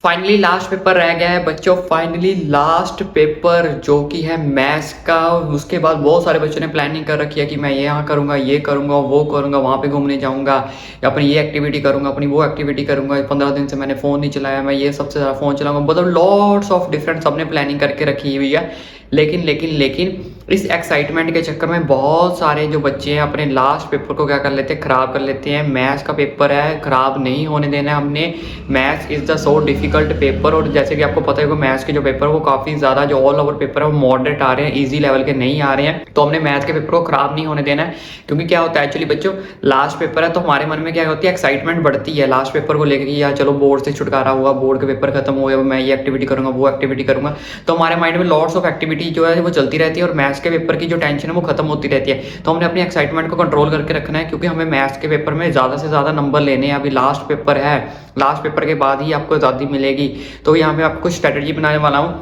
Finally last paper रह गया है बच्चों। फाइनली लास्ट पेपर जो कि है मैथ्स का। उसके बाद बहुत सारे बच्चों ने प्लानिंग कर रखी है कि मैं यहाँ करूँगा, ये करूँगा, वो करूँगा, वहाँ पे घूमने जाऊँगा, या अपनी ये एक्टिविटी करूँगा, अपनी वो एक्टिविटी करूँगा। 15 दिन से मैंने फ़ोन नहीं चलाया, मैं ये सबसे ज़्यादा फ़ोन चलाऊँगा। मतलब लॉट्स ऑफ डिफरेंट सबने प्लानिंग करके रखी हुई है। लेकिन इस एक्साइटमेंट के चक्कर में बहुत सारे जो बच्चे हैं अपने लास्ट पेपर को क्या कर लेते हैं, ख़राब कर लेते हैं। मैथ्स का पेपर है, ख़राब नहीं होने देना है हमने। Maths is the so difficult paper. और जैसे कि आपको पता है कि मैथ्स के जो पेपर है वो काफ़ी ज़्यादा, जो ऑल ओवर पेपर है वो मॉडरेट आ रहे हैं, ईजी लेवल के नहीं आ रहे हैं। तो हमने मैथ्स के पेपर को ख़राब नहीं होने देना है। क्योंकि क्या होता है एक्चुअली बच्चों, लास्ट पेपर है तो हमारे मन में क्या होती है, एक्साइटमेंट बढ़ती है लास्ट पेपर को लेकर कि यार चलो बोर्ड से छुटकारा हुआ, बोर्ड के पेपर खत्म हुए, मैं ये एक्टिविटी करूँगा, वो एक्टिविटी करूँगा। तो हमारे माइंड में लॉट्स ऑफ एक्टिविटी जो है वो चलती रहती है और मैथ्स के पेपर की जो टेंशन है वो खत्म होती रहती है। तो हमने अपनी एक्साइटमेंट को कंट्रोल करके रखना है, क्योंकि हमें मैथ्स के पेपर में ज़्यादा से ज़्यादा नंबर लेने हैं। अभी लास्ट पेपर है, लास्ट पेपर के बाद ही आपको आज़ादी मिलेगी। तो यहाँ पे आपको स्ट्रेटजी बनाने वाला हूँ,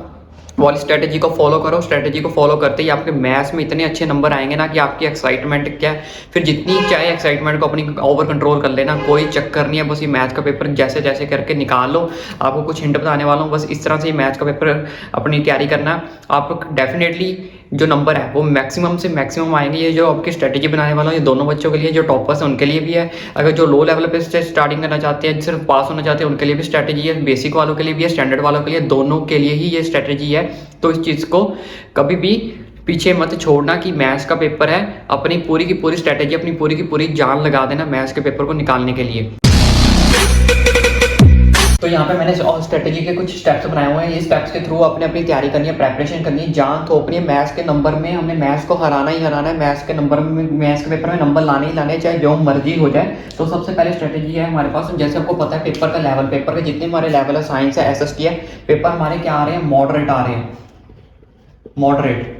वाली स्ट्रेटजी को फॉलो करो। स्ट्रेटजी को फॉलो करते ही आपके मैथ्स में इतने अच्छे नंबर आएंगे ना कि आपकी एक्साइटमेंट क्या है, फिर जितनी चाहे एक्साइटमेंट को अपनी ओवर कंट्रोल कर लेना, कोई चक्कर नहीं है। बस ये मैथ्स का पेपर जैसे जैसे करके निकाल लो। आपको कुछ हिंट बताने वाला हूँ, बस इस तरह से ये मैथ्स का पेपर अपनी तैयारी करना। आप डेफिनेटली जो नंबर है वो मैक्सिमम से मैक्सिमम आएंगे। ये जो आपकी स्ट्रेटजी बनाने वाला हूँ ये दोनों बच्चों के लिए, जो टॉपर्स हैं उनके लिए भी है, अगर जो लो लेवल पे स्टार्टिंग करना चाहते हैं, सिर्फ पास होना चाहते हैं, उनके लिए भी स्ट्रेटजी है, बेसिक वालों के लिए भी है, स्टैंडर्ड वालों के लिए, दोनों के लिए ही ये स्ट्रेटजी है। तो इस चीज़ को कभी भी पीछे मत छोड़ना कि मैथ्स का पेपर है, अपनी पूरी की पूरी स्ट्रेटजी, अपनी पूरी की पूरी जान लगा देना मैथ्स के पेपर को निकालने के लिए। तो यहाँ पे मैंने स्ट्रेटजी के कुछ स्टेप्स बनाए हुए हैं। ये स्टेप्स के थ्रू आपने अपनी तैयारी करनी है, प्रेपरेशन करनी है, जान थोपनी है। मैथ्स के नंबर में हमने मैथ्स को हराना ही हराना है। मैथ्स के नंबर में, मैथ्स के पेपर में नंबर लाने ही लाने हैं, चाहे जो मर्जी हो जाए। तो सबसे पहले स्ट्रेटजी है हमारे पास, जैसे आपको पता है पेपर का लेवल, पेपर के जितने हमारे लेवल है, साइंस है, SST है, पेपर हमारे क्या आ रहे हैं, मॉडरेट आ रहे हैं। मॉडरेट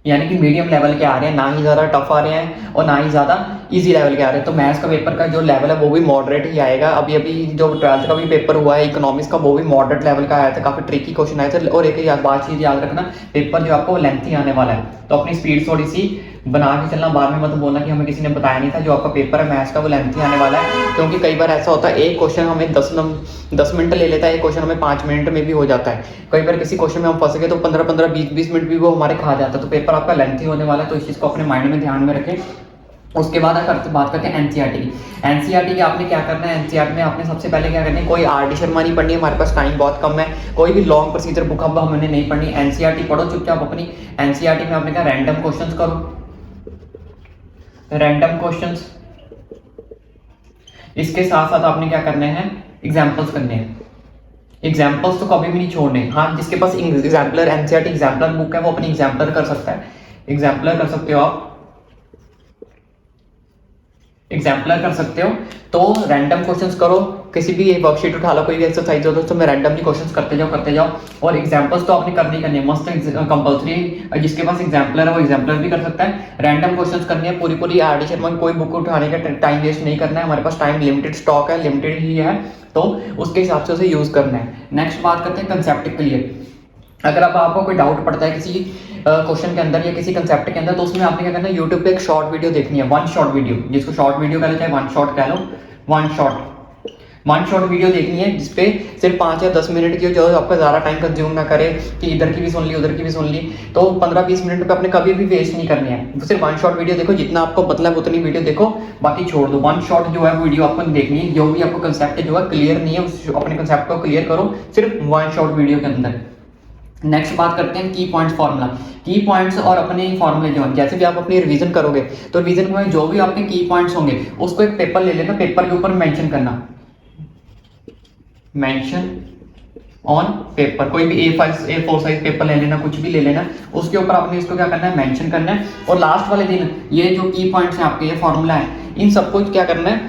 यानी कि मीडियम लेवल के आ रहे हैं, ना ही ज़्यादा टफ आ रहे हैं और ना ही ज़्यादा इजी लेवल के आ रहे हैं। तो मैथ्स का पेपर का जो लेवल है वो भी मॉडरेट ही आएगा। अभी अभी जो 12th का भी पेपर हुआ है इकोनॉमिक्स का, वो भी मॉडरेट लेवल का आया था, काफ़ी ट्रिकी क्वेश्चन आए थे। और एक बात चीज़ याद रखना, पेपर जो आपको लेंथी आने वाला है, तो अपनी स्पीड थोड़ी सी बना के चलना। बाद में मत बोलना कि हमें किसी ने बताया नहीं था, जो आपका पेपर है मैथ्स का वो लेंथी आने वाला है। क्योंकि कई बार ऐसा होता है एक क्वेश्चन हमें 10 मिनट ले लेता है, एक क्वेश्चन हमें 5 मिनट में भी हो जाता है। कई बार किसी क्वेश्चन में हम फंस गए तो 15-15, 20-20 मिनट भी वो हमारे खा जाता है। तो पेपर आपका लेंथी होने वाला है, तो इस चीज़ को अपने माइंड में ध्यान में रखें। उसके बाद बात करते हैं एनसीईआरटी की। एनसीईआरटी की आपने क्या करना है, एनसीईआरटी में आपने सबसे पहले क्या करना है, कोई आर डी शर्मा नहीं पढ़नी है, हमारे पास टाइम बहुत कम है। कोई भी लॉन्ग प्रोसीजर बुक अब हमने नहीं पढ़नी, एनसीईआरटी पढ़ो चुपचाप अपनी। एनसीईआरटी में आपने क्या, रैंडम क्वेश्चंस करो, रैंडम क्वेश्चंस। इसके साथ साथ आपने क्या करने हैं, एग्जाम्पल्स करने हैं। एग्जाम्पल्स तो कभी भी नहीं छोड़ने। हाँ, जिसके पास एग्जाम्पलर, एनसीईआरटी एग्जाम्पलर बुक है वो अपनी एग्जाम्पलर कर सकता है, एग्जाम्पलर कर सकते हो आप, एग्जाम्पलर कर सकते हो। तो रैंडम क्वेश्चंस करो, किसी भी वर्कशीट उठा लो, कोई भी एक्सरसाइज हो तो उसमें रैंडमली क्वेश्चंस करते जाओ। और एग्जाम्पल्स तो आपने करनी करनी है, मस्ट कंपल्सरी। जिसके पास एग्जाम्पलर है वो एग्जाम्पलर भी कर सकता है। रैंडम क्वेश्चंस करनी है, पूरी आर डी शर्मा कोई बुक उठाने का टाइम वेस्ट नहीं करना है। हमारे पास टाइम लिमिटेड स्टॉक है, लिमिटेड ही है, तो उसके हिसाब से उसे यूज करना है। नेक्स्ट बात करते हैं कंसेप्ट क्लियर। अगर अब आपको कोई डाउट पड़ता है किसी क्वेश्चन के अंदर या किसी कंसेप्ट के अंदर, तो उसमें आपने क्या करना है, यूट्यूब पे एक शॉर्ट वीडियो देखनी है, वन शॉट वीडियो, जिसको शॉर्ट वीडियो कह लो चाहे वन शॉट कह लो, वन शॉट वीडियो देखनी है, जिसपे सिर्फ 5 या 10 मिनट की, जो आपका ज़्यादा टाइम कंज्यूम ना करे कि इधर की भी सुन ली उधर की भी सुन ली। तो 15-20 मिनट पे आपने कभी भी वेस्ट नहीं करनी है। सिर्फ वन शॉट वीडियो देखो, जितना आपको मतलब उतनी वीडियो देखो, बाकी छोड़ दो। वन शॉट जो है वीडियो आपको देखनी है, जो भी आपको कंसेप्ट जो है क्लियर नहीं है उस अपने कंसेप्ट को क्लियर करो सिर्फ वन शॉट वीडियो के अंदर। नेक्स्ट बात करते हैं की पॉइंट्स फार्मूला। की पॉइंट्स और अपने फार्मूले जो हैं, जैसे भी आप अपनी रिवीजन करोगे तो रिवीजन में जो भी आपके की पॉइंट्स होंगे उसको एक पेपर ले लेना, पेपर के ऊपर मेंशन करना, मेंशन ऑन पेपर। कोई भी A4 साइज पेपर ले लेना, कुछ भी ले लेना, उसके ऊपर आपने इसको क्या करना है, मेंशन करना है। और लास्ट वाले दिन ये जो की पॉइंट्स हैं आपके, ये फार्मूला है, इन सबको क्या करना है,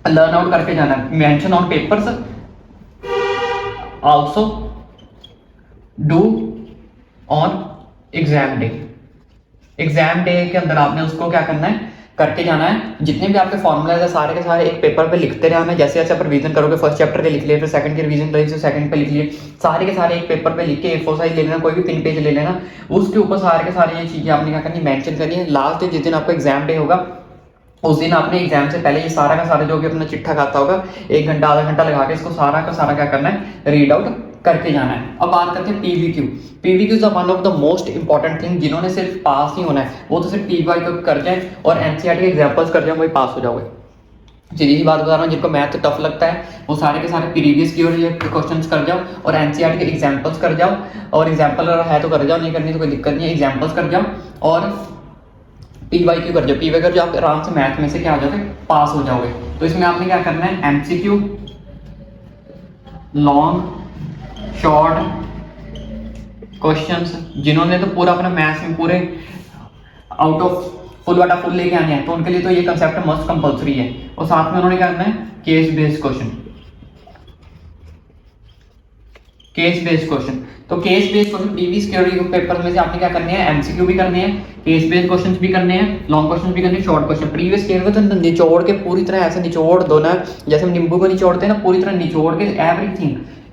लर्न आउट करके जाना है। Mention on papers also do on exam day. Exam day के अंदर आपने उसको क्या करना है, करके जाना है। जितने भी आपके फॉर्मूलाज है सारे के सारे एक पेपर पे लिखते रहना है। जैसे जैसे आप रिवीजन करोगे, फर्स्ट चैप्टर के लिख लिए, फिर सेकंड के रिवीजन करेंगे तो सेकंड पे लिख लिए, सारे के सारे एक पेपर पे लिख के A4 साइज ले लेना, कोई भी 3 पेज ले लेना, उसके ऊपर सारे के सारे ये चीजें आपने क्या करनी, मेंशन करनी है। लास्ट जिस दिन आपका एग्जाम डे होगा उस दिन आपने एग्जाम से पहले ये सारा का सारा जो भी अपना चिट्ठा खाता होगा 1 घंटा आधा घंटा लगा के इसको सारा का सारा क्या करना है, रीड आउट करके जाना है। अब बात करते हैं PVQ. PVQ is one of the most important thing. जिन्होंने सिर्फ पास नहीं होना है वो तो सिर्फ पीवाईक्यू कर जाए और एनसीईआरटी के एग्जाम्पल्स कर जाए, वही पास हो जाओगे। सीधी सी बात बता रहा हूँ, जिनको मैथ टफ लगता है वो सारे के सारे प्रीवियस ईयर के क्वेश्चंस कर जाओ और एनसीईआरटी के एग्जांपल्स कर जाओ, और एग्जांपल अगर है तो कर जाओ, नहीं करनी तो कोई दिक्कत नहीं है, एग्जांपल्स कर जाओ और पीवाईक्यू कर जाओ। पीवाईक्यू कर जाओ, आप आराम से मैथ में से क्या हो जाओगे, पास हो जाओगे। तो इसमें आपने क्या करना है, एमसीक्यू, लॉन्ग शॉर्ट क्वेश्चंस। जिन्होंने तो पूरा अपना मैथ्स में पूरे आउट ऑफ फुल वाटा फुल लेके आने हैं तो उनके लिए तो ये कंसेप्ट मस्ट कंपलसरी है। और साथ में उन्होंने क्या करना है, case based question. Case based question, तो case based question previous year paper में से आपने क्या करने हैं, एमसीक्यू भी करने हैं, केस बेस्ड क्वेश्चंस भी करने हैं, लॉन्ग क्वेश्चन भी करने हैं, शॉर्ट क्वेश्चन। प्रीवियस ईयर में तो निचोड़ के पूरी तरह ऐसे निचोड़ दो ना, जैसे हम नींबू को निचोड़ते हैं ना, पूरी तरह निचोड़ के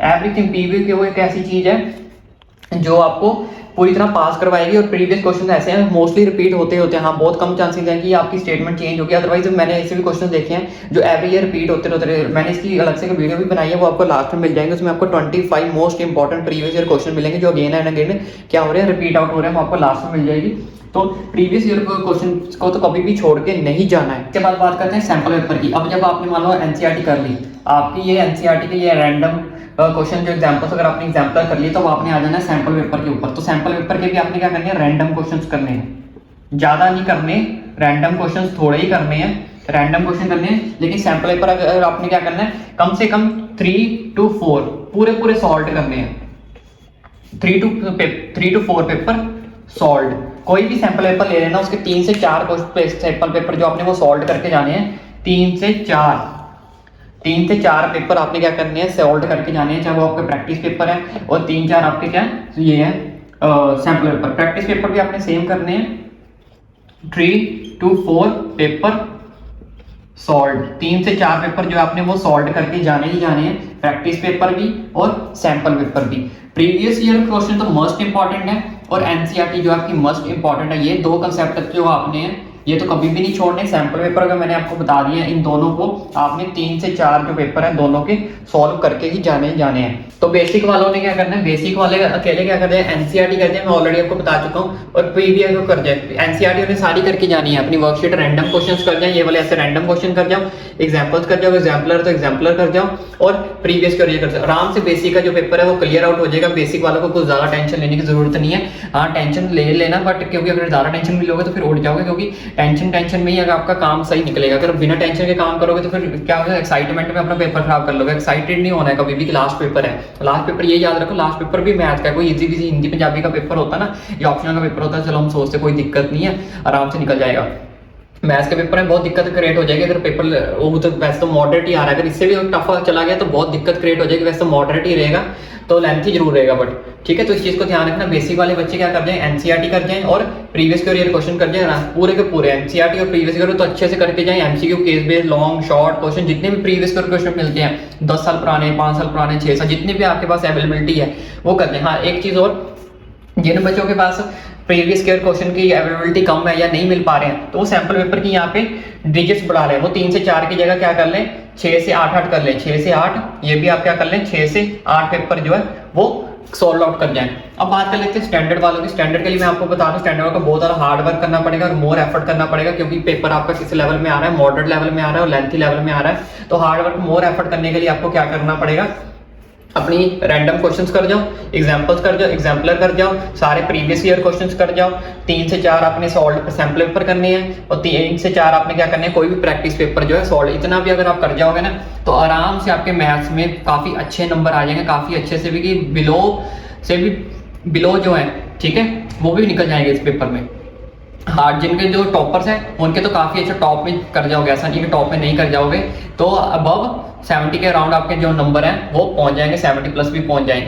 एवरीथिंग पीवीक्यू एक ऐसी चीज है जो आपको पूरी तरह पास करवाएगी। और प्रीवियस क्वेश्चन ऐसे हैं, मोस्टली रिपीट होते हैं। हाँ, बहुत कम चांसेस हैं कि आपकी स्टेटमेंट चेंज होगी। अदरवाइज मैंने ऐसे भी क्वेश्चन देखे हैं जो एवरी ईयर रिपीट होते रहते। मैंने इसकी अलग से वीडियो भी बनाई है, वो आपको लास्ट में मिल जाएंगे। उसमें आपको 25 most important previous year question मिलेंगे जो अगेन एंड अगेन क्या हो रहे हैं, रिपीट आउट हो रहे हैं, वो आपको लास्ट में मिल जाएगी। तो प्रीवियस ईयर क्वेश्चन को तो कभी भी छोड़ के नहीं जाना है। इसके बाद बात करते हैं सैंपल पेपर की। अब जब आपने मान लो एनसीईआरटी कर ली, आपकी ये एनसीईआरटी के ये रैंडम क्वेश्चन जो एग्जांपल्स अगर आपने एग्जांपल कर लिए तो आपने आ जाना है सैंपल पेपर के ऊपर। तो सैंपल पेपर के भी आपने क्या करने हैं, रैंडम क्वेश्चंस करने हैं, ज्यादा नहीं करने, रैंडम क्वेश्चंस थोड़े ही करने हैं, रैंडम क्वेश्चन करने हैं। लेकिन सैंपल पेपर अगर आपने क्या करना है, कम से कम 3 to 4 पूरे सॉल्व करने हैं। 3 to 4 पेपर सॉल्व। कोई भी सैंपल पेपर ले लेना, उसके 3 से 4 सैंपल पेपर जो आपने वो सॉल्व करके जाने हैं। 3 से 4 पेपर आपने क्या करने हैं, सॉल्व करके जाने हैं, चाहे वो आपके प्रैक्टिस पेपर है और 3-4 आपके क्या है, तो ये है सैंपल पेपर। प्रैक्टिस पेपर भी आपने सेम करने हैं, 3 to 4 पेपर सॉल्व। 3 से 4 पेपर जो आपने वो सॉल्व करके जाने ही जाने हैं, प्रैक्टिस पेपर भी और सैंपल पेपर भी। प्रीवियस ईयर क्वेश्चन तो मोस्ट इंपॉर्टेंट है और एनसीईआरटी जो आपकी मोस्ट इंपॉर्टेंट है। ये दो कंसेप्ट जो आपने ये तो कभी भी नहीं छोड़ने। सैंपल पेपर का मैंने आपको बता दिया, इन दोनों को आपने 3 से 4 जो पेपर है दोनों के सॉल्व करके ही जाने हैं। तो बेसिक वालों ने क्या करना है, बेसिक वाले अकेले क्या करते हैं, एनसीईआरटी करते हैं, मैं ऑलरेडी आपको बता चुका हूँ। और पीवीआई को कर जाए, एनसीईआरटी ने सारी करके जानी है। अपनी वर्कशीट रैंडम क्वेश्चंस कर जाए, ये वाले ऐसे रैंडम क्वेश्चन कर जाओ, एग्जांपल्स कर जाओ, एग्जाम्पलर तो एग्जाम्पलर कर जाओ और प्रीवियस कर जाओ। आराम से बेसिक का जो पेपर है वो क्लियर आउट हो जाएगा। बेसिक वालों को कुछ ज्यादा टेंशन लेने की जरूरत नहीं है। हाँ, टेंशन ले लेना, बट क्योंकि अगर ज्यादा टेंशन भी लोगे तो फिर उठ जाओगे, क्योंकि टेंशन में ही अगर आपका काम सही निकलेगा। अगर बिना टेंशन के काम करोगे तो फिर क्या होगा, एक्साइटमेंट में अपना पेपर खराब कर लोगे। एक्साइटेड नहीं होना है कभी भी कि लास्ट पेपर है। लास्ट पेपर ये याद रखो, लास्ट पेपर भी मैथ का है, कोई इजी किसी हिंदी पंजाबी का पेपर होता ना, या ऑप्शनल का पेपर होता है, चलो हम सोचते कोई दिक्कत नहीं है, आराम से निकल जाएगा। मैथ्स के पेपर में बहुत दिक्कत क्रिएट हो जाएगी। अगर पेपर वो तो वैसे तो मॉडरेट ही आ रहा है, अगर इससे भी टफ चला गया तो बहुत दिक्कत क्रिएट हो जाएगी। वैसे तो मॉडरेट ही रहेगा, तो लेंथ ही जरूर रहेगा, बट ठीक है। तो इस चीज को ध्यान रखना। बेसिक वाले बच्चे क्या कर जाए, एनसीईआरटी कर जाए और प्रीवियस ईयर क्वेश्चन कर जाए, पूरे के पूरे एनसीईआरटी और प्रीवियस ईयर तो अच्छे से करके जाए। MCQ, case based, long short question, जितने भी प्रीवियस ईयर क्वेश्चन मिलते हैं 10 साल पुराने, 5 साल पुराने, 6 साल, जितने भी आपके पास अवेलेबिलिटी है वो कर दें। हाँ, एक चीज और, जिन बच्चों के पास प्रीवियस ईयर क्वेश्चन की अवेलेबिलिटी कम है या नहीं मिल पा रहे हैं, तो वो सैंपल पेपर की यहाँ पे डिजिट्स बढ़ा रहे हैं। वो 3 से 4 की जगह क्या कर लें, 6 से 8 कर लें, 6 से 8, ये भी आप क्या कर लें, 6 से 8 पेपर जो है वो सॉल्व आउट कर जाएं। अब बात कर लेते हैं स्टैंडर्ड वालों की। स्टैंडर्ड के लिए मैं आपको बता दूं, स्टैंडर्ड को बहुत ज़्यादा हार्ड वर्क करना पड़ेगा और मोर एफर्ट करना पड़ेगा, क्योंकि पेपर आपका किस लेवल में आ रहा है, मॉडरेट लेवल में आ रहा है और लेंथी लेवल में आ रहा है। तो हार्ड वर्क, मोर एफर्ट करने के लिए आपको क्या करना पड़ेगा, अपनी रैंडम क्वेश्चंस कर जाओ, एग्जांपल्स कर जाओ, एग्जाम्पलर कर जाओ, सारे प्रीवियस ईयर क्वेश्चंस कर जाओ। 3 से 4 आपने सॉल्व सैंपल पेपर करने हैं और 3 से 4 आपने क्या करने हैं, कोई भी प्रैक्टिस पेपर जो है सॉल्व। इतना भी अगर आप कर जाओगे ना तो आराम से आपके मैथ्स में काफी अच्छे नंबर आ जाएंगे, काफी अच्छे से भी, कि बिलो जो है, ठीक है, वो भी निकल जाएंगे इस पेपर में। हार्ड जिनके जो टॉपर्स हैं उनके तो काफी अच्छा टॉप में कर जाओगे, ऐसा नहीं कि टॉप में नहीं कर जाओगे। तो अबव 70 के अराउंड आपके जो नंबर हैं वो पहुंच जाएंगे, 70 प्लस भी पहुंच जाएंगे।